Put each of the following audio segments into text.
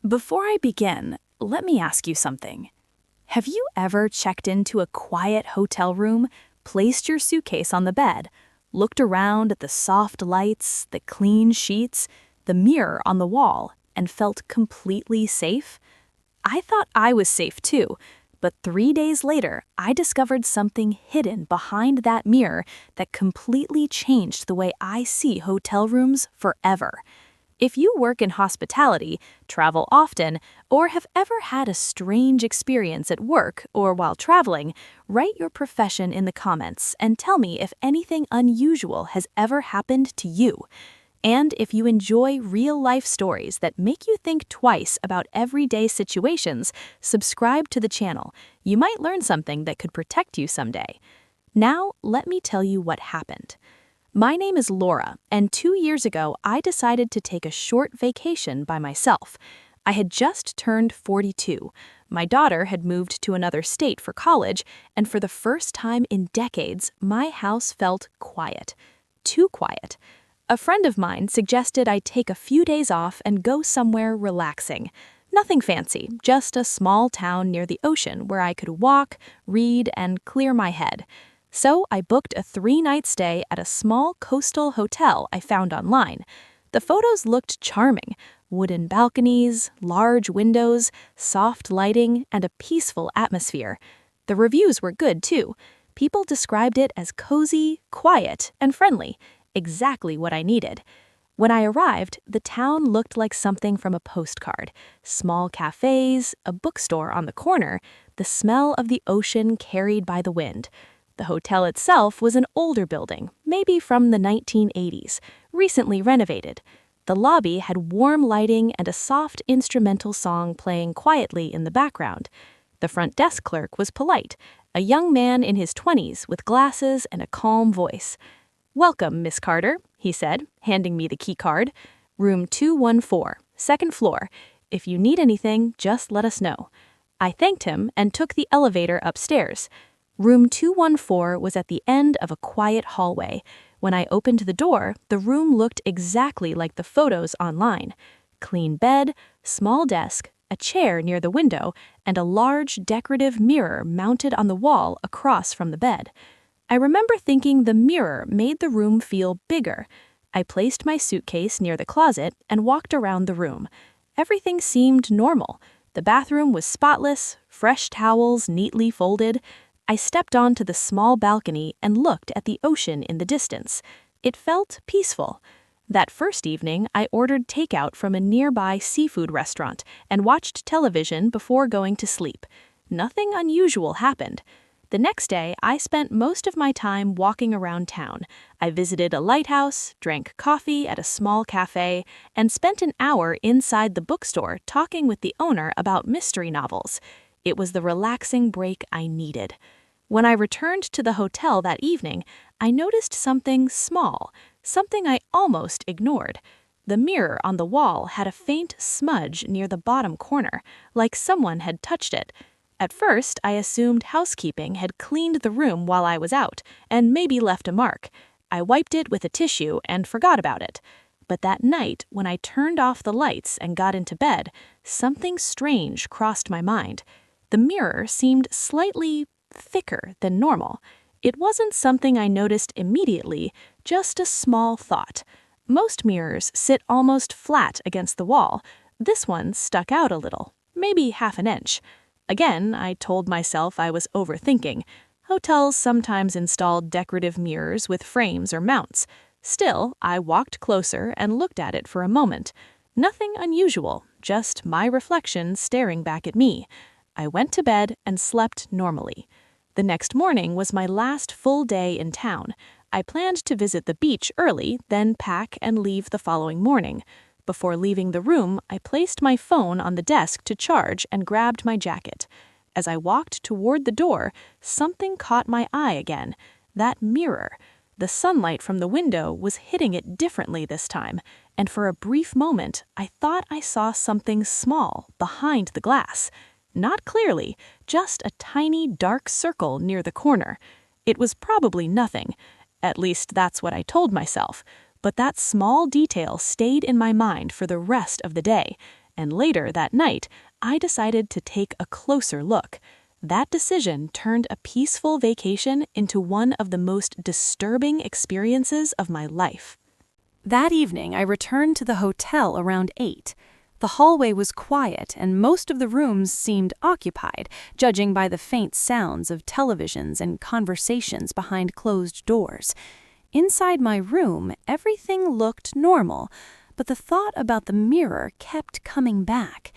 Before I begin, let me ask you something. Have you ever checked into a quiet hotel room, placed your suitcase on the bed, looked around at the soft lights, the clean sheets, the mirror on the wall, and felt completely safe? I thought I was safe too, but 3 days later, I discovered something hidden behind that mirror that completely changed the way I see hotel rooms forever. If you work in hospitality, travel often, or have ever had a strange experience at work or while traveling, write your profession in the comments and tell me if anything unusual has ever happened to you. And if you enjoy real-life stories that make you think twice about everyday situations, subscribe to the channel. You might learn something that could protect you someday. Now, let me tell you what happened. My name is Laura, and 2 years ago, I decided to take a short vacation by myself. I had just turned 42. My daughter had moved to another state for college, and for the first time in decades, my house felt quiet. Too quiet. A friend of mine suggested I take a few days off and go somewhere relaxing. Nothing fancy, just a small town near the ocean where I could walk, read, and clear my head. So I booked a 3-night stay at a small coastal hotel I found online. The photos looked charming: wooden balconies, large windows, soft lighting, and a peaceful atmosphere. The reviews were good too. People described it as cozy, quiet, and friendly, exactly what I needed. When I arrived, the town looked like something from a postcard. Small cafes, a bookstore on the corner, the smell of the ocean carried by the wind. The hotel itself was an older building, maybe from the 1980s, recently renovated. The lobby had warm lighting and a soft instrumental song playing quietly in the background. The front desk clerk was polite, a young man in his 20s with glasses and a calm voice. "Welcome, Miss Carter," he said, handing me the key card. "Room 214, second floor. If you need anything, just let us know." I thanked him and took the elevator upstairs. Room 214 was at the end of a quiet hallway. When I opened the door, the room looked exactly like the photos online. Clean bed, small desk, a chair near the window, and a large decorative mirror mounted on the wall across from the bed. I remember thinking the mirror made the room feel bigger. I placed my suitcase near the closet and walked around the room. Everything seemed normal. The bathroom was spotless, fresh towels neatly folded. I stepped onto the small balcony and looked at the ocean in the distance. It felt peaceful. That first evening, I ordered takeout from a nearby seafood restaurant and watched television before going to sleep. Nothing unusual happened. The next day, I spent most of my time walking around town. I visited a lighthouse, drank coffee at a small cafe, and spent an hour inside the bookstore talking with the owner about mystery novels. It was the relaxing break I needed. When I returned to the hotel that evening, I noticed something small, something I almost ignored. The mirror on the wall had a faint smudge near the bottom corner, like someone had touched it. At first, I assumed housekeeping had cleaned the room while I was out, and maybe left a mark. I wiped it with a tissue and forgot about it. But that night, when I turned off the lights and got into bed, something strange crossed my mind. The mirror seemed slightly thicker than normal. It wasn't something I noticed immediately, just a small thought. Most mirrors sit almost flat against the wall. This one stuck out a little, maybe half an inch. Again, I told myself I was overthinking. Hotels sometimes install decorative mirrors with frames or mounts. Still, I walked closer and looked at it for a moment. Nothing unusual, just my reflection staring back at me. I went to bed and slept normally. The next morning was my last full day in town. I planned to visit the beach early, then pack and leave the following morning. Before leaving the room, I placed my phone on the desk to charge and grabbed my jacket. As I walked toward the door, something caught my eye again. That mirror. The sunlight from the window was hitting it differently this time, and for a brief moment, I thought I saw something small behind the glass. Not clearly, just a tiny dark circle near the corner. It was probably nothing. At least that's what I told myself. But that small detail stayed in my mind for the rest of the day. And later that night, I decided to take a closer look. That decision turned a peaceful vacation into one of the most disturbing experiences of my life. That evening, I returned to the hotel around 8. The hallway was quiet, and most of the rooms seemed occupied, judging by the faint sounds of televisions and conversations behind closed doors. Inside my room, everything looked normal, but the thought about the mirror kept coming back.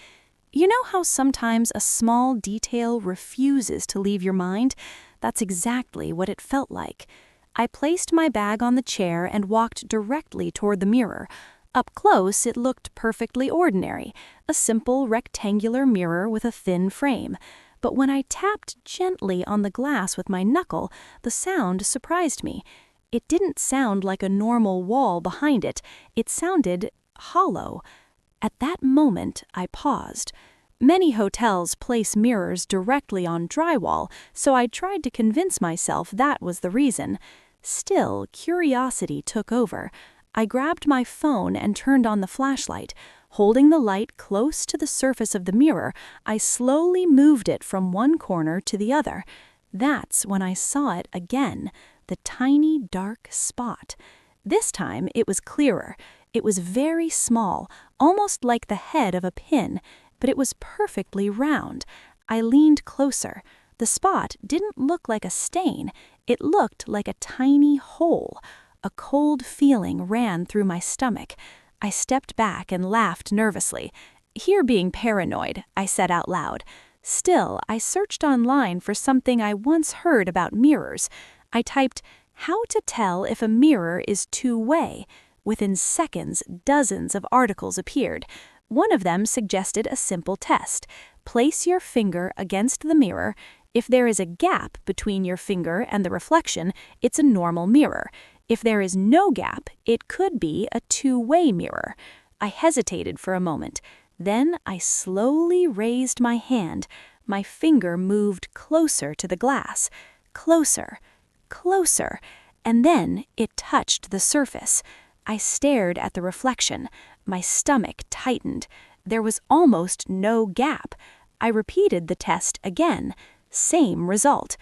You know how sometimes a small detail refuses to leave your mind? That's exactly what it felt like. I placed my bag on the chair and walked directly toward the mirror. Up close, it looked perfectly ordinary, a simple rectangular mirror with a thin frame. But when I tapped gently on the glass with my knuckle, the sound surprised me. It didn't sound like a normal wall behind it. It sounded hollow. At that moment, I paused. Many hotels place mirrors directly on drywall, so I tried to convince myself that was the reason. Still, curiosity took over. I grabbed my phone and turned on the flashlight. Holding the light close to the surface of the mirror, I slowly moved it from one corner to the other. That's when I saw it again, the tiny dark spot. This time it was clearer. It was very small, almost like the head of a pin, but it was perfectly round. I leaned closer. The spot didn't look like a stain. It looked like a tiny hole. A cold feeling ran through my stomach. I stepped back and laughed nervously. Here being paranoid, I said out loud. Still, I searched online for something I once heard about mirrors. I typed, "How to tell if a mirror is two-way." Within seconds, dozens of articles appeared. One of them suggested a simple test. Place your finger against the mirror. If there is a gap between your finger and the reflection, it's a normal mirror. If there is no gap, it could be a two-way mirror. I hesitated for a moment. Then I slowly raised my hand. My finger moved closer to the glass. Closer, closer, and then it touched the surface. I stared at the reflection. My stomach tightened. There was almost no gap. I repeated the test again. Same result.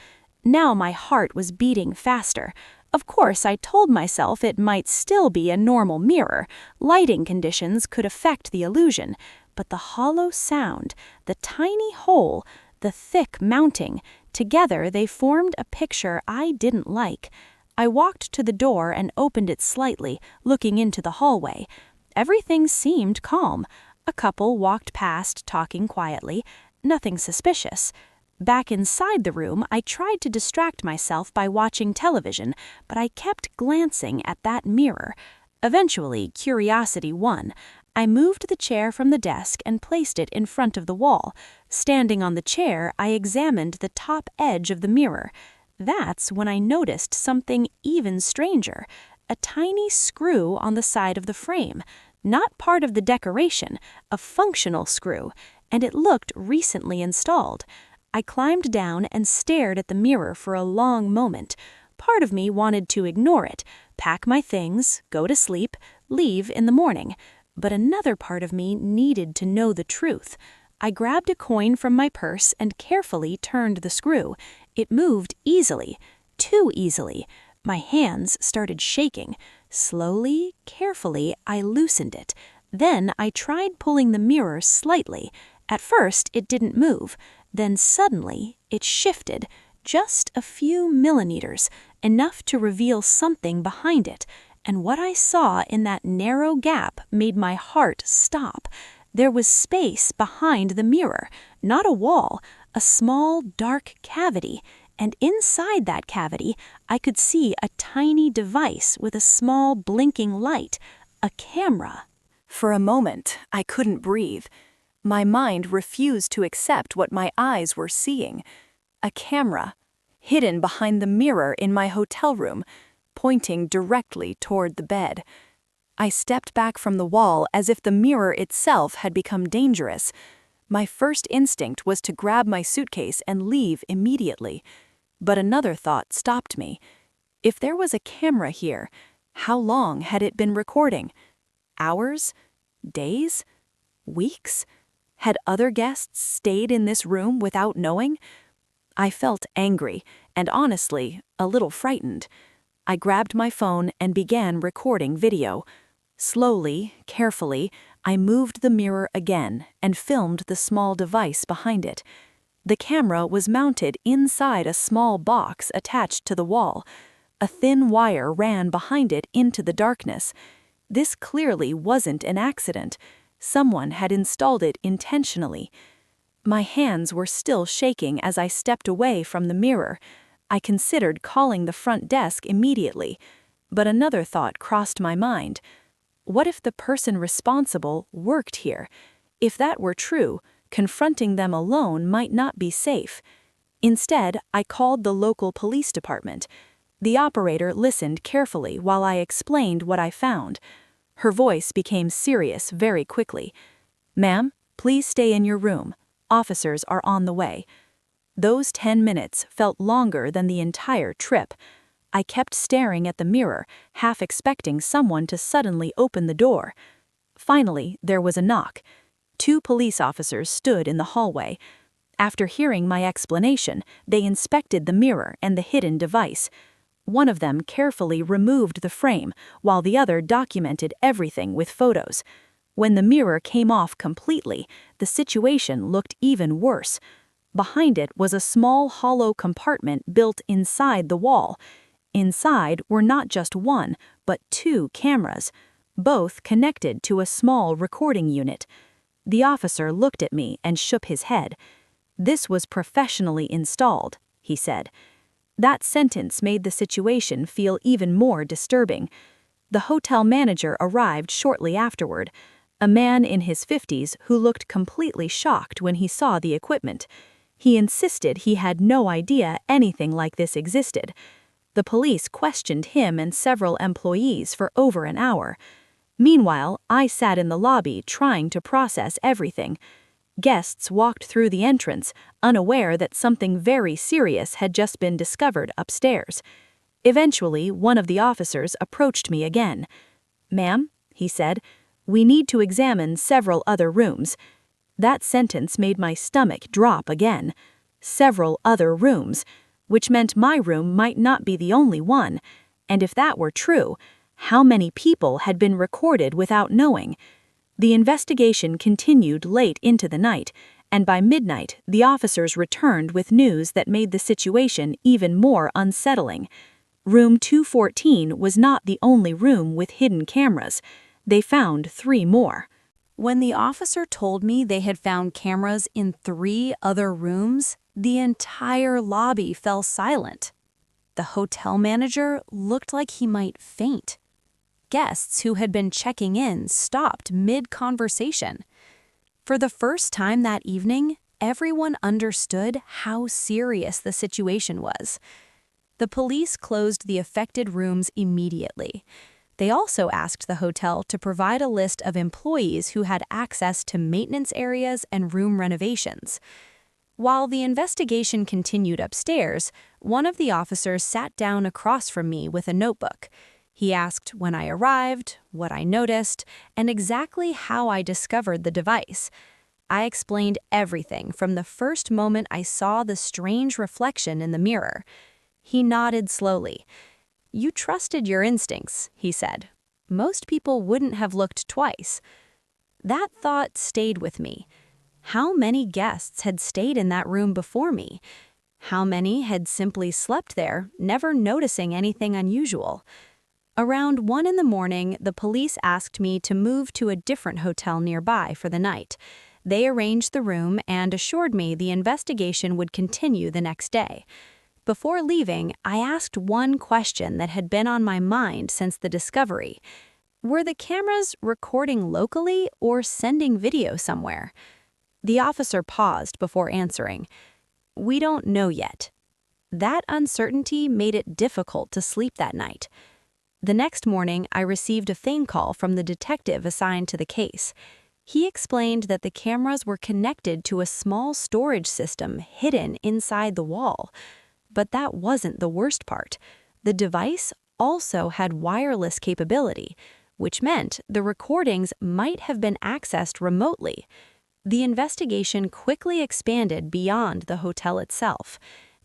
Now my heart was beating faster. Of course, I told myself it might still be a normal mirror. Lighting conditions could affect the illusion. But the hollow sound, the tiny hole, the thick mounting, together they formed a picture I didn't like. I walked to the door and opened it slightly, looking into the hallway. Everything seemed calm. A couple walked past, talking quietly. Nothing suspicious. Back inside the room, I tried to distract myself by watching television, but I kept glancing at that mirror. Eventually, curiosity won. I moved the chair from the desk and placed it in front of the wall. Standing on the chair, I examined the top edge of the mirror. That's when I noticed something even stranger. A tiny screw on the side of the frame. Not part of the decoration, a functional screw, and it looked recently installed. I climbed down and stared at the mirror for a long moment. Part of me wanted to ignore it, pack my things, go to sleep, leave in the morning. But another part of me needed to know the truth. I grabbed a coin from my purse and carefully turned the screw. It moved easily, too easily. My hands started shaking. Slowly, carefully, I loosened it. Then I tried pulling the mirror slightly. At first, it didn't move. Then suddenly, it shifted, just a few millimeters, enough to reveal something behind it. And what I saw in that narrow gap made my heart stop. There was space behind the mirror, not a wall, a small, dark cavity. And inside that cavity, I could see a tiny device with a small blinking light, a camera. For a moment, I couldn't breathe. My mind refused to accept what my eyes were seeing. A camera, hidden behind the mirror in my hotel room, pointing directly toward the bed. I stepped back from the wall as if the mirror itself had become dangerous. My first instinct was to grab my suitcase and leave immediately. But another thought stopped me. If there was a camera here, how long had it been recording? Hours? Days? Weeks? Had other guests stayed in this room without knowing? I felt angry and honestly, a little frightened. I grabbed my phone and began recording video. Slowly, carefully, I moved the mirror again and filmed the small device behind it. The camera was mounted inside a small box attached to the wall. A thin wire ran behind it into the darkness. This clearly wasn't an accident. Someone had installed it intentionally. My hands were still shaking as I stepped away from the mirror. I considered calling the front desk immediately, but another thought crossed my mind. What if the person responsible worked here? If that were true, confronting them alone might not be safe. Instead, I called the local police department. The operator listened carefully while I explained what I found. Her voice became serious very quickly. "Ma'am, please stay in your room. Officers are on the way." Those 10 minutes felt longer than the entire trip. I kept staring at the mirror, half expecting someone to suddenly open the door. Finally, there was a knock. 2 police officers stood in the hallway. After hearing my explanation, they inspected the mirror and the hidden device. One of them carefully removed the frame, while the other documented everything with photos. When the mirror came off completely, the situation looked even worse. Behind it was a small hollow compartment built inside the wall. Inside were not just 1, but 2 cameras, both connected to a small recording unit. The officer looked at me and shook his head. "This was professionally installed," he said. That sentence made the situation feel even more disturbing. The hotel manager arrived shortly afterward, a man in his 50s who looked completely shocked when he saw the equipment. He insisted he had no idea anything like this existed. The police questioned him and several employees for over an hour. Meanwhile, I sat in the lobby trying to process everything. Guests walked through the entrance, unaware that something very serious had just been discovered upstairs. Eventually, one of the officers approached me again. "Ma'am," he said, "we need to examine several other rooms." That sentence made my stomach drop again. Several other rooms, which meant my room might not be the only one. And if that were true, how many people had been recorded without knowing? The investigation continued late into the night, and by midnight, the officers returned with news that made the situation even more unsettling. Room 214 was not the only room with hidden cameras. They found 3 more. When the officer told me they had found cameras in 3 other rooms, the entire lobby fell silent. The hotel manager looked like he might faint. Guests who had been checking in stopped mid-conversation. For the first time that evening, everyone understood how serious the situation was. The police closed the affected rooms immediately. They also asked the hotel to provide a list of employees who had access to maintenance areas and room renovations. While the investigation continued upstairs, one of the officers sat down across from me with a notebook. He asked when I arrived, what I noticed, and exactly how I discovered the device. I explained everything from the first moment I saw the strange reflection in the mirror. He nodded slowly. "You trusted your instincts," he said. "Most people wouldn't have looked twice." That thought stayed with me. How many guests had stayed in that room before me? How many had simply slept there, never noticing anything unusual? Around 1 in the morning, the police asked me to move to a different hotel nearby for the night. They arranged the room and assured me the investigation would continue the next day. Before leaving, I asked one question that had been on my mind since the discovery. Were the cameras recording locally or sending video somewhere? The officer paused before answering. "We don't know yet." That uncertainty made it difficult to sleep that night. The next morning, I received a phone call from the detective assigned to the case. He explained that the cameras were connected to a small storage system hidden inside the wall. But that wasn't the worst part. The device also had wireless capability, which meant the recordings might have been accessed remotely. The investigation quickly expanded beyond the hotel itself.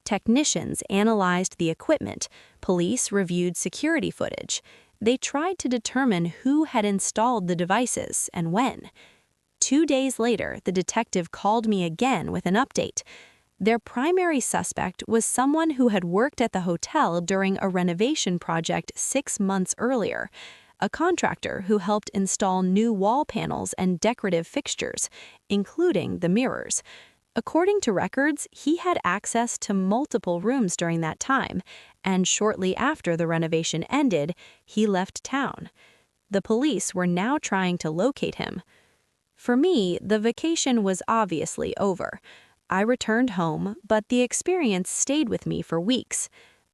Technicians analyzed the equipment, police reviewed security footage. They tried to determine who had installed the devices and when. 2 days later, the detective called me again with an update. Their primary suspect was someone who had worked at the hotel during a renovation project 6 months earlier, a contractor who helped install new wall panels and decorative fixtures, including the mirrors. According to records, he had access to multiple rooms during that time, and shortly after the renovation ended, he left town. The police were now trying to locate him. For me, the vacation was obviously over. I returned home, but the experience stayed with me for weeks.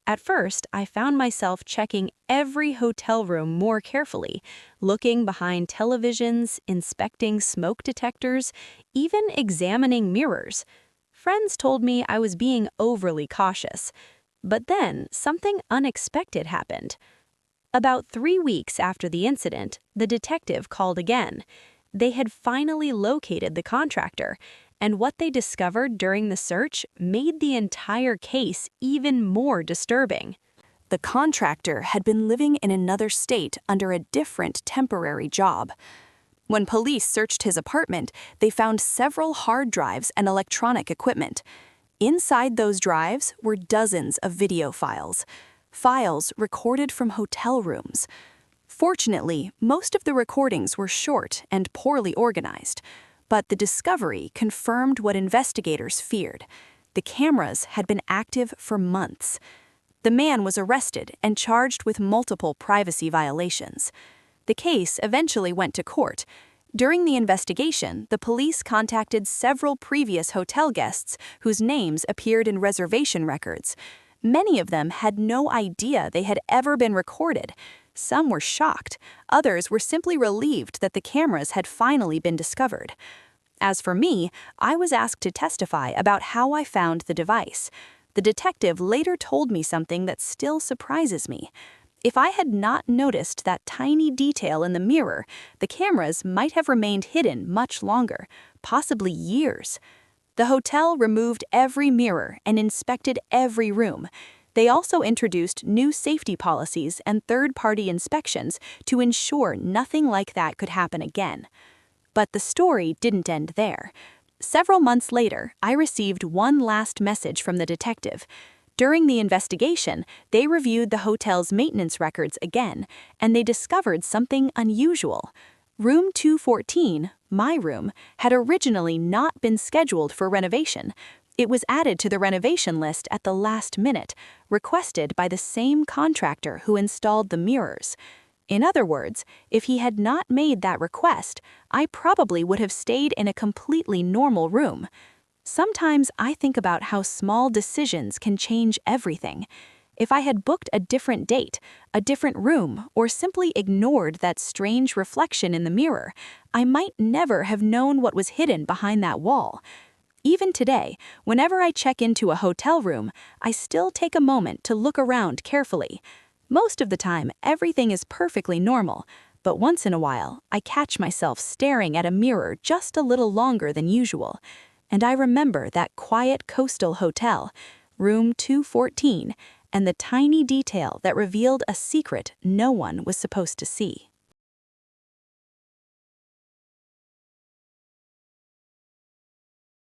At first, I found myself checking every hotel room more carefully, looking behind televisions, inspecting smoke detectors, even examining mirrors. Friends told me I was being overly cautious. But then, something unexpected happened. About 3 weeks after the incident, the detective called again. They had finally located the contractor, and what they discovered during the search made the entire case even more disturbing. The contractor had been living in another state under a different temporary job. When police searched his apartment, they found several hard drives and electronic equipment. Inside those drives were dozens of video files recorded from hotel rooms. Fortunately, most of the recordings were short and poorly organized, but the discovery confirmed what investigators feared. The cameras had been active for months. The man was arrested and charged with multiple privacy violations. The case eventually went to court. During the investigation, the police contacted several previous hotel guests whose names appeared in reservation records. Many of them had no idea they had ever been recorded. Some were shocked. Others were simply relieved that the cameras had finally been discovered. As for me, I was asked to testify about how I found the device. The detective later told me something that still surprises me. If I had not noticed that tiny detail in the mirror, the cameras might have remained hidden much longer, possibly years. The hotel removed every mirror and inspected every room. They also introduced new safety policies and third-party inspections to ensure nothing like that could happen again. But the story didn't end there. Several months later, I received one last message from the detective. During the investigation, they reviewed the hotel's maintenance records again, and they discovered something unusual. Room 214, my room, had originally not been scheduled for renovation. It was added to the renovation list at the last minute, requested by the same contractor who installed the mirrors. In other words, if he had not made that request, I probably would have stayed in a completely normal room. Sometimes I think about how small decisions can change everything. If I had booked a different date, a different room, or simply ignored that strange reflection in the mirror, I might never have known what was hidden behind that wall. Even today, whenever I check into a hotel room, I still take a moment to look around carefully. Most of the time, everything is perfectly normal, but once in a while, I catch myself staring at a mirror just a little longer than usual. And I remember that quiet coastal hotel, room 214, and the tiny detail that revealed a secret no one was supposed to see.